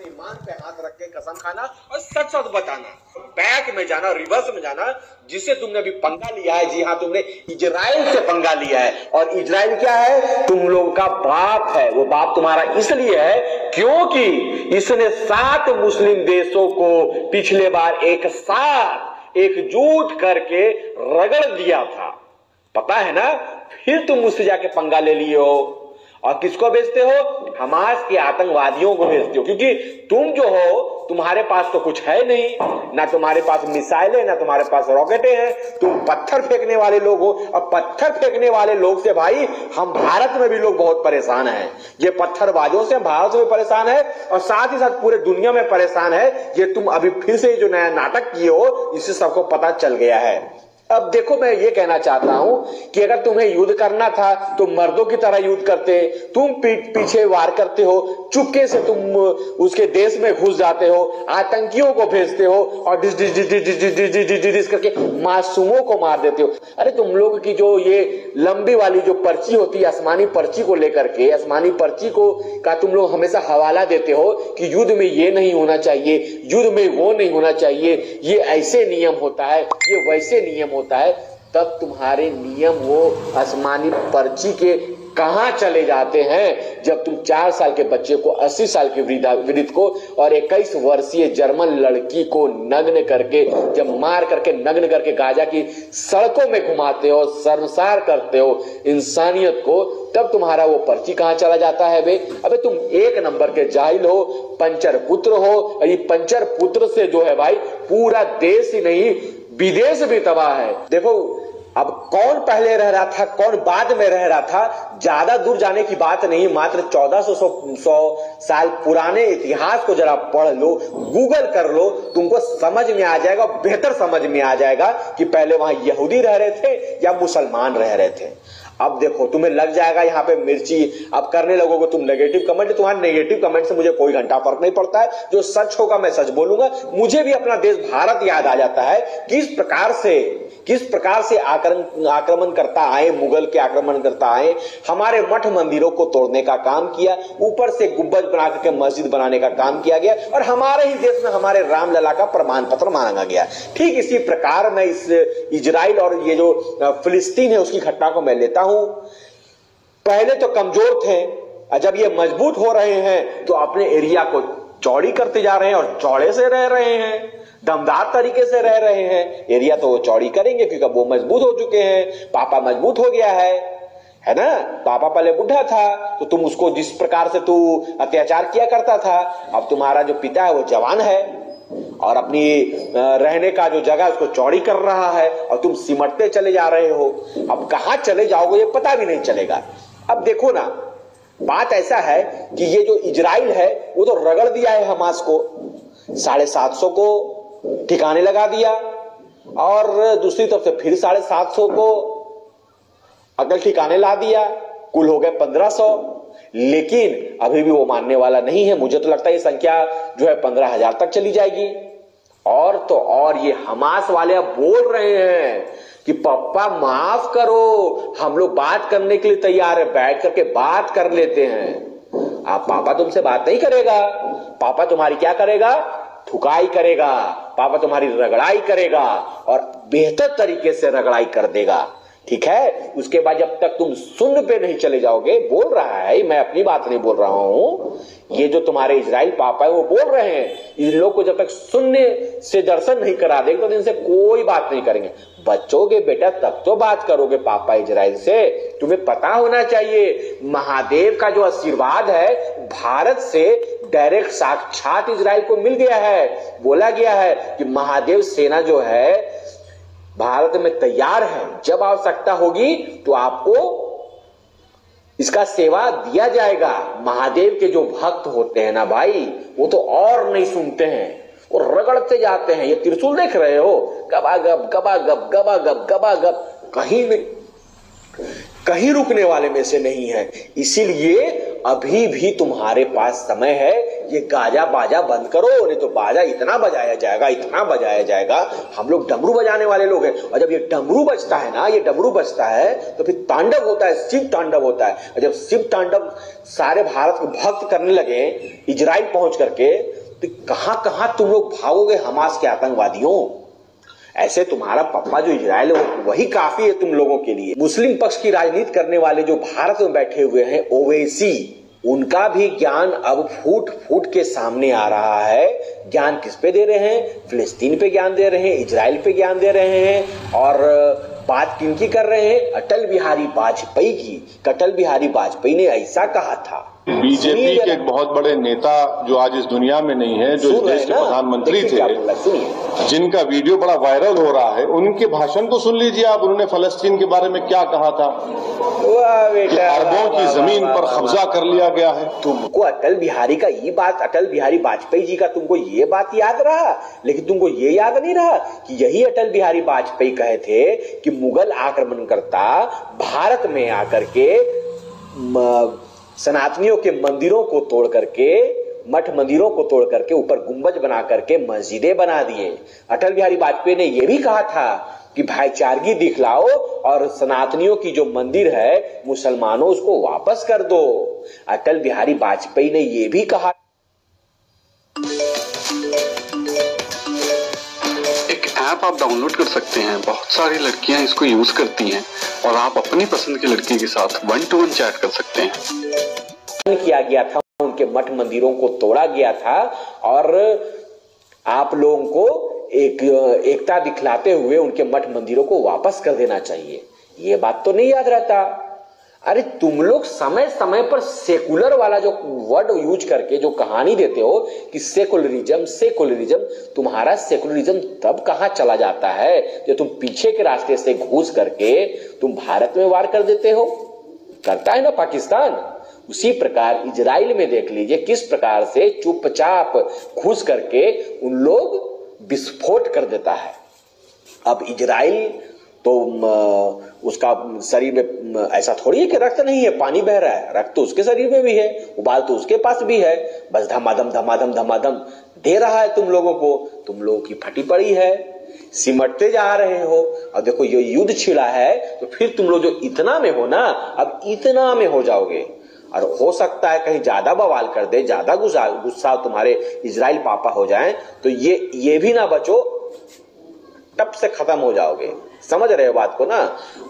अपने ईमान पे हाथ रख के कसम खाना और सच सच बताना, बैक में जाना, रिवर्स में जाना। जिसे तुमने अभी पंगा लिया है, जी हाँ, तुमने इजराइल से पंगा लिया है। और इजराइल क्या है? तुम लोगों का बाप है। वो बाप तुम्हारा इसलिए है क्योंकि इसने 7 मुस्लिम देशों को पिछले बार एक साथ एकजुट करके रगड़ दिया था, पता है ना। फिर तुम मुझसे जाके पंगा ले लिए हो और किसको भेजते हो? हमास के आतंकवादियों को भेजते हो, क्योंकि तुम जो हो, तुम्हारे पास तो कुछ है नहीं, ना तुम्हारे पास मिसाइल है, ना तुम्हारे पास रॉकेटें हैं। तुम पत्थर फेंकने वाले लोग हो। और पत्थर फेंकने वाले लोग से भाई हम भारत में भी लोग बहुत परेशान हैं। ये पत्थरबाजों से भारत में परेशान है और साथ ही साथ पूरे दुनिया में परेशान है। ये तुम अभी फिर से जो नया नाटक किए हो, इससे सबको पता चल गया है। अब देखो, मैं ये कहना चाहता हूं कि अगर तुम्हें युद्ध करना था तो मर्दों की तरह युद्ध करते। तुम पीछे वार करते हो, चुपके से तुम उसके देश में घुस जाते हो, आतंकियों को भेजते हो और डिस डिस डिस डिस डिस डिस डिस डिस डिस डिस डिस करके मासूमों को मार देते हो। अरे तुम लोग की जो ये लंबी वाली जो पर्ची होती है, आसमानी पर्ची को लेकर के, आसमानी पर्ची को का तुम लोग हमेशा हवाला देते हो कि युद्ध में ये नहीं होना चाहिए, युद्ध में वो नहीं होना चाहिए, ये ऐसे नियम होता है, ये वैसे नियम होता है। तब तुम्हारे नियम वो आसमानी पर्ची के कहां चले जाते हैं जब तुम 4 साल के बच्चे को, 80 साल के वृद्ध को और 21 वर्षीय जर्मन लड़की को नग्न करके, जब मार करके नग्न करके गाजा की सड़कों में घुमाते हो, शर्मसार करते हो इंसानियत को, तब तुम्हारा वो पर्ची कहां चला जाता है बे? अबे तुम एक नंबर के जाहिल हो, पंचर पुत्र हो। ये पंचर पुत्र से जो है भाई पूरा देश ही नहीं विदेश भी तबाह है। देखो, अब कौन पहले रह रहा था, कौन बाद में रह रहा था, ज्यादा दूर जाने की बात नहीं। मात्र 1400 साल पुराने इतिहास को जरा पढ़ लो, गूगल कर लो, तुमको समझ में आ जाएगा, बेहतर समझ में आ जाएगा कि पहले वहां यहूदी रह रहे थे या मुसलमान रह रहे थे। अब देखो, तुम्हें लग जाएगा यहाँ पे मिर्ची, अब करने लगोगे तुम नेगेटिव कमेंट। तुम्हारे नेगेटिव कमेंट से मुझे कोई घंटा फर्क नहीं पड़ता है। जो सच होगा मैं सच बोलूंगा। मुझे भी अपना देश भारत याद आ जाता है, किस प्रकार से आक्रमण करता आए, मुगल के आक्रमण करता आए, हमारे मठ मंदिरों को तोड़ने का काम किया, ऊपर से गुंबद बना करके मस्जिद बनाने का काम किया गया और हमारे ही देश में हमारे रामलला का प्रमाण पत्र मांगा गया। ठीक इसी प्रकार मैं इस इजराइल और ये जो फिलिस्तीन है उसकी घटना को मैं लेता हूं। पहले तो कमजोर थे, जब ये मजबूत हो रहे हैं तो अपने एरिया को चौड़ी करते जा रहे हैं और चौड़े से रह रहे हैं, दमदार तरीके से रह रहे हैं। एरिया तो वो चौड़ी करेंगे क्योंकि वो मजबूत हो चुके हैं। पापा मजबूत हो गया है ना। पापा पहले बुढ़ा था तो तुम उसको जिस प्रकार से तू अत्याचार किया करता था, अब तुम्हारा जो पिता है वो जवान है और अपनी रहने का जो जगह उसको चौड़ी कर रहा है और तुम सिमटते चले जा रहे हो। अब कहां चले जाओगे ये पता भी नहीं चलेगा। अब देखो ना, बात ऐसा है कि ये जो इजराइल है वो तो रगड़ दिया है हमास को, 750 को ठिकाने लगा दिया और दूसरी तरफ से फिर 750 को अकल ठिकाने ला दिया, कुल हो गए 1500। लेकिन अभी भी वो मानने वाला नहीं है। मुझे तो लगता है ये संख्या जो है 15,000 तक चली जाएगी। और तो और ये हमास वाले अब बोल रहे हैं कि पापा माफ करो, हम लोग बात करने के लिए तैयार है, बैठ करके बात कर लेते हैं। आप पापा तुमसे बात नहीं करेगा, पापा तुम्हारी क्या करेगा? थुकाई करेगा, पापा तुम्हारी रगड़ाई करेगा और बेहतर तरीके से रगड़ाई कर देगा। ठीक है, उसके बाद जब तक तुम शून्य पे नहीं चले जाओगे, बोल रहा है, मैं अपनी बात नहीं बोल रहा हूं, ये जो तुम्हारे इजराइल पापा है वो बोल रहे हैं, इन लोग को जब तक शून्य से दर्शन नहीं करा देंगे तो इनसे कोई बात नहीं करेंगे। बच्चोगे बेटा तब तो बात करोगे पापा इजराइल से। तुम्हें पता होना चाहिए महादेव का जो आशीर्वाद है भारत से डायरेक्ट साक्षात इजराइल को मिल गया है। बोला गया है कि महादेव सेना जो है भारत में तैयार है, जब आवश्यकता होगी तो आपको इसका सेवा दिया जाएगा। महादेव के जो भक्त होते हैं ना भाई, वो तो और नहीं सुनते हैं, वो रगड़ते जाते हैं। ये त्रिशूल देख रहे हो, गबागब गबागब गबागब गबागब, कहीं रुकने वाले में से नहीं है। इसीलिए अभी भी तुम्हारे पास समय है, ये गाजा बाजा बंद करो, नहीं तो बाजा इतना बजाया जाएगा, इतना बजाया जाएगा। हम लोग डमरू बजाने वाले लोग हैं और जब ये डमरू बजता है ना, ये डमरू बजता है तो फिर तांडव होता है, शिव तांडव होता है। और जब शिव तांडव सारे भारत को भक्त करने लगे इजराइल पहुंच करके, तो कहां कहां तुम लोग भागोगे हमास के आतंकवादियों? ऐसे तुम्हारा पप्पा जो इजराइल है वही काफी है तुम लोगों के लिए। मुस्लिम पक्ष की राजनीति करने वाले जो भारत में बैठे हुए हैं ओवैसी, उनका भी ज्ञान अब फूट फूट के सामने आ रहा है। ज्ञान किस पे दे रहे हैं? फिलिस्तीन पे ज्ञान दे रहे हैं, इजराइल पे ज्ञान दे रहे हैं। और बात किनकी कर रहे हैं? अटल बिहारी वाजपेयी की। अटल बिहारी वाजपेयी ने ऐसा कहा था। बीजेपी के एक बहुत बड़े नेता जो आज इस दुनिया में नहीं है, जो इस देश के प्रधानमंत्री थे, जिनका वीडियो बड़ा वायरल हो रहा है, उनके भाषण को सुन लीजिए आप। उन्होंने फलस्तीन के बारे में क्या कहा था? अरबों की जमीन पर कब्जा कर लिया गया है। तुमको अटल बिहारी का ये बात, अटल बिहारी वाजपेयी जी का तुमको ये बात याद रहा, लेकिन तुमको ये याद नहीं रहा कि यही अटल बिहारी वाजपेयी कहे थे कि मुगल आक्रमणकर्ता भारत में आकर के सनातनियों के मंदिरों को तोड़ करके, मठ मंदिरों को तोड़ करके ऊपर गुंबज बना करके मस्जिदें बना दिए। अटल बिहारी वाजपेयी ने यह भी कहा था कि भाईचारगी दिखलाओ और सनातनियों की जो मंदिर है मुसलमानों उसको वापस कर दो। अटल बिहारी वाजपेयी ने यह भी कहा। एक ऐप आप डाउनलोड कर सकते हैं, बहुत सारी लड़कियां इसको यूज करती हैं और आप अपनी पसंद की लड़की के साथ 1-to-1 चैट कर सकते हैं। किया गया था, उनके मठ मंदिरों को तोड़ा गया था और आप लोगों को एकता दिखलाते हुए उनके मठ मंदिरों को वापस कर देना चाहिए। ये बात तो नहीं याद रहता। अरे तुम लोग समय समय पर सेकुलर वाला जो वर्ड यूज करके जो कहानी देते हो कि सेकुलरिज्म सेकुलरिज्म, तुम्हारा सेकुलरिज्म तब कहां चला जाता है जो तुम पीछे के रास्ते से घुस करके तुम भारत में वार कर देते हो। करता है ना पाकिस्तान। उसी प्रकार इजराइल में देख लीजिए किस प्रकार से चुपचाप घुस करके उन लोग विस्फोट कर देता है। अब इजराइल तो उसका शरीर में ऐसा थोड़ी है कि रक्त नहीं है, पानी बह रहा है, रक्त तो उसके शरीर में भी है, उबाल तो उसके पास भी है, बस धमाधम धमाधम धमाधम दे रहा है तुम लोगों को। तुम लोगों की फटी पड़ी है, सिमटते जा रहे हो। और देखो ये युद्ध छिड़ा है तो फिर तुम लोग जो इतना में हो ना, अब इतना में हो जाओगे और हो सकता है कहीं ज्यादा बवाल कर दे, ज्यादा गुस्सा तुम्हारे इजराइल पापा हो जाएं तो ये भी ना बचो, टप से खत्म हो जाओगे। समझ रहे हो बात को ना?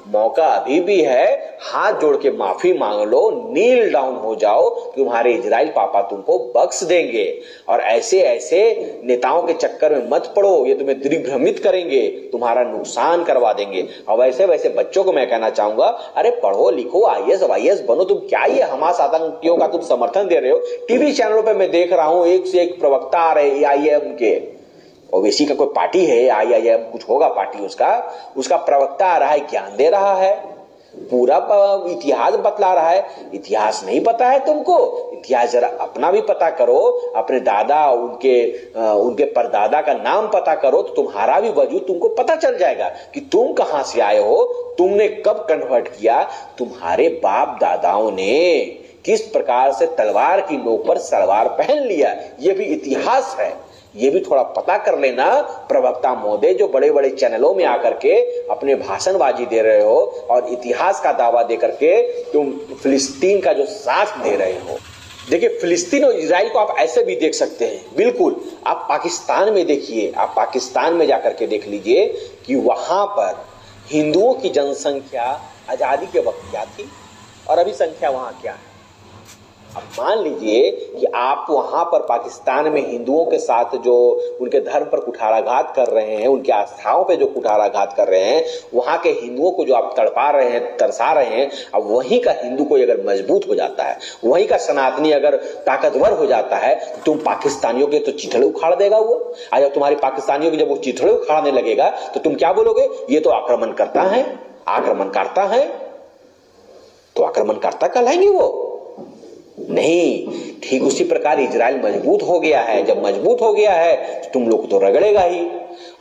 मौका अभी भी है, हाथ जोड़ के माफी मांग लो, नील डाउन हो जाओ, तुम्हारे इजराइल पापा तुमको बख्श देंगे। और ऐसे ऐसे नेताओं के चक्कर में मत पड़ो, ये तुम्हें दिग्भ्रमित करेंगे, तुम्हारा नुकसान करवा देंगे। और वैसे वैसे बच्चों को मैं कहना चाहूंगा, अरे पढ़ो लिखो, IAS बनो। तुम क्या ये हमास आतंकियों का तुम समर्थन दे रहे हो? टीवी चैनलों पर मैं देख रहा हूं एक से एक प्रवक्ता आ रहे IAM के। ओवैसी का कोई पार्टी है, IAM कुछ होगा पार्टी, उसका प्रवक्ता आ रहा है, ज्ञान दे रहा है, पूरा इतिहास बतला रहा है। इतिहास नहीं पता है तुमको? इतिहास जरा अपना भी पता करो, अपने दादा उनके परदादा का नाम पता करो तो तुम्हारा भी वजूद तुमको पता चल जाएगा कि तुम कहां से आए हो, तुमने कब कन्वर्ट किया, तुम्हारे बाप दादाओं ने किस प्रकार से तलवार की नोक पर सलवार पहन लिया, ये भी इतिहास है। ये भी थोड़ा पता कर लेना प्रवक्ता महोदय, जो बड़े बड़े चैनलों में आकर के अपने भाषणबाजी दे रहे हो और इतिहास का दावा दे करके तुम फिलिस्तीन का जो साथ दे रहे हो। देखिए फिलिस्तीन और इजराइल को आप ऐसे भी देख सकते हैं, बिल्कुल। आप पाकिस्तान में देखिए, आप पाकिस्तान में जाकर के देख लीजिए कि वहां पर हिंदुओं की जनसंख्या आजादी के वक्त क्या थी और अभी संख्या वहां क्या है। अब मान लीजिए कि आप वहां पर पाकिस्तान में हिंदुओं के साथ जो उनके धर्म पर कुठाराघात कर रहे हैं, उनके आस्थाओं पे जो कुठाराघात कर रहे हैं, वहां के हिंदुओं को जो आप तड़पा रहे हैं, तरसा रहे हैं, अब वहीं का हिंदू कोई अगर मजबूत हो जाता है, वहीं का सनातनी अगर ताकतवर हो जाता है, तो तुम पाकिस्तानियों के तो चिथड़े उखाड़ देगा वो। आज जब तुम्हारी पाकिस्तानियों की जब वो चिथड़े उखाड़ने लगेगा तो तुम क्या बोलोगे? ये तो आक्रमणकर्ता है, आक्रमणकर्ता है, तो आक्रमणकर्ता कहलाएंगे वो? नहीं। ठीक उसी प्रकार इजराइल मजबूत हो गया है। जब मजबूत हो गया है तो तुम लोग तो रगड़ेगा ही।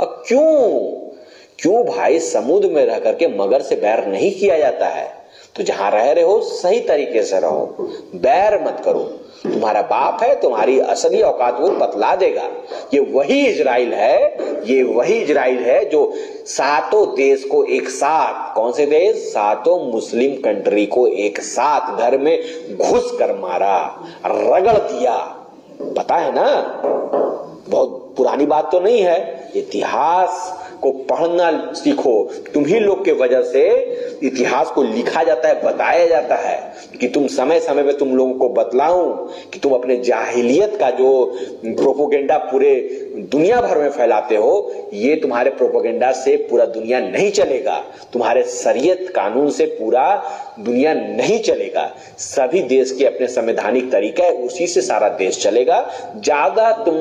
अब क्यों भाई समुद्र में रह करके मगर से बैर नहीं किया जाता है? तो जहां रह रहे हो सही तरीके से रहो, बैर मत करो। तुम्हारा बाप है, तुम्हारी असली औकात वो बतला देगा। ये वही इजराइल है जो सातों देश को एक साथ, कौन से देश? सातों मुस्लिम कंट्री को एक साथ घर में घुस कर मारा, रगड़ दिया। पता है ना, बहुत पुरानी बात तो नहीं है। इतिहास को पढ़ना सीखो। तुम्ही लोग के वजह से इतिहास को लिखा जाता है, बताया जाता है कि तुम समय समय पे तुम लोगों को बतलाऊं कि तुम अपने जाहिलियत का जो प्रोपोगेंडा पूरे दुनिया भर में फैलाते हो, ये तुम्हारे प्रोपोगेंडा से पूरा दुनिया नहीं चलेगा, तुम्हारे शरीयत कानून से पूरा दुनिया नहीं चलेगा। सभी देश के अपने संवैधानिक तरीका है, उसी से सारा देश चलेगा। ज्यादा तुम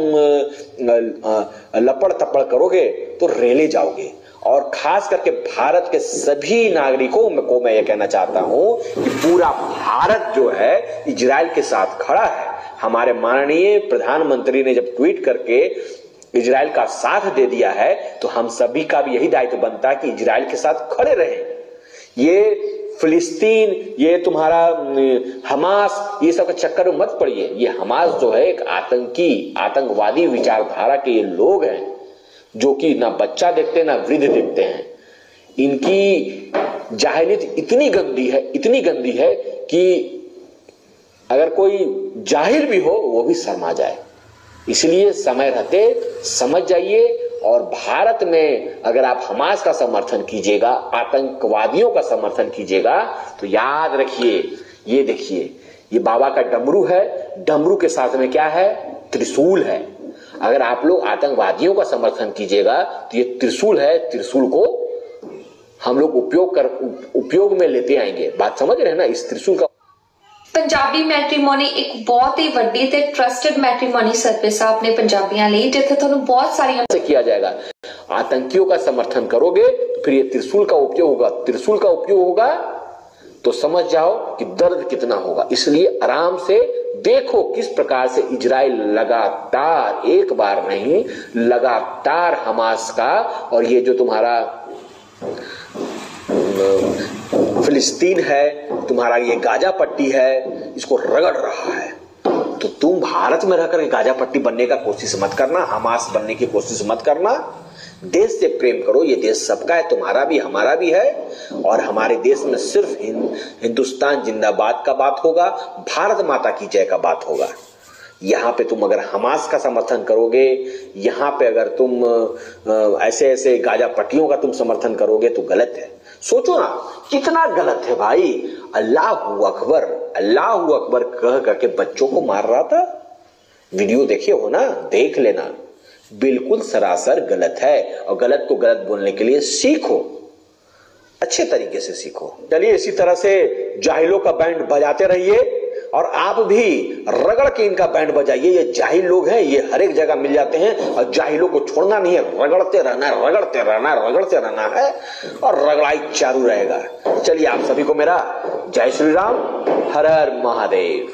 लपड़ तपड़ करोगे तो रेले जाओगे। और खास करके भारत के सभी नागरिकों को मैं ये कहना चाहता हूं कि पूरा भारत जो है इजराइल के साथ खड़ा है। हमारे माननीय प्रधानमंत्री ने जब ट्वीट करके इजराइल का साथ दे दिया है, तो हम सभी का भी यही दायित्व बनता है कि इजराइल के साथ खड़े रहें। ये फिलिस्तीन, ये तुम्हारा हमास, ये सब के चक्कर में मत पड़िए। ये हमास जो है एक आतंकवादी विचारधारा के ये लोग हैं जो कि ना बच्चा देखते ना वृद्ध देखते हैं। इनकी जाहिलियत इतनी गंदी है कि अगर कोई जाहिल भी हो वो भी शर्मा जाए। इसलिए समय रहते समझ जाइए। और भारत में अगर आप हमास का समर्थन कीजिएगा, आतंकवादियों का समर्थन कीजिएगा, तो याद रखिए, ये देखिए, ये बाबा का डमरू है, डमरू के साथ में क्या है? त्रिशूल है। अगर आप लोग आतंकवादियों का समर्थन कीजिएगा तो ये त्रिशूल है, त्रिशूल को हम लोग उपयोग में लेते आएंगे। बात समझ रहे हैं ना? इस त्रिशूल का पंजाबी मैट्रीमोनी एक बहुत ही वड्डी ते ट्रस्टेड मैट्रीमोनी सर्विस है अपने पंजाबियों लिए, जिथे तुहानू बहुत सारियां से किया जाएगा। आतंकियों का समर्थन करोगे तो फिर ये त्रिशूल का उपयोग होगा। त्रिशूल का उपयोग होगा तो समझ जाओ कि दर्द कितना होगा। इसलिए आराम से देखो किस प्रकार से इजराइल लगातार, एक बार नहीं, लगातार हमास का और ये जो तुम्हारा फिलिस्तीन है, तुम्हारा ये गाजा पट्टी है, इसको रगड़ रहा है। तो तुम भारत में रहकर गाजा पट्टी बनने का कोशिश मत करना, हमास बनने की कोशिश मत करना। देश से प्रेम करो। ये देश सबका है, तुम्हारा भी हमारा भी है। और हमारे देश में सिर्फ हिंदुस्तान जिंदाबाद का बात होगा, भारत माता की जय का बात होगा। यहाँ पे तुम अगर हमास का समर्थन करोगे, यहाँ पे अगर तुम ऐसे गाजा पट्टियों का तुम समर्थन करोगे तो गलत है। सोचो ना कितना गलत है भाई। अल्लाहू अकबर कह करके बच्चों को मार रहा था। वीडियो देखे हो ना, देख लेना, बिल्कुल सरासर गलत है। और गलत को गलत बोलने के लिए सीखो, अच्छे तरीके से सीखो। चलिए इसी तरह से जाहिलों का बैंड बजाते रहिए और आप भी रगड़ के इनका बैंड बजाइए। ये जाहिल लोग हैं, ये हर एक जगह मिल जाते हैं और जाहिलों को छोड़ना नहीं है, रगड़ते रहना है और रगड़ाई चालू रहेगा। चलिए आप सभी को मेरा जय श्री राम, हर हर महादेव।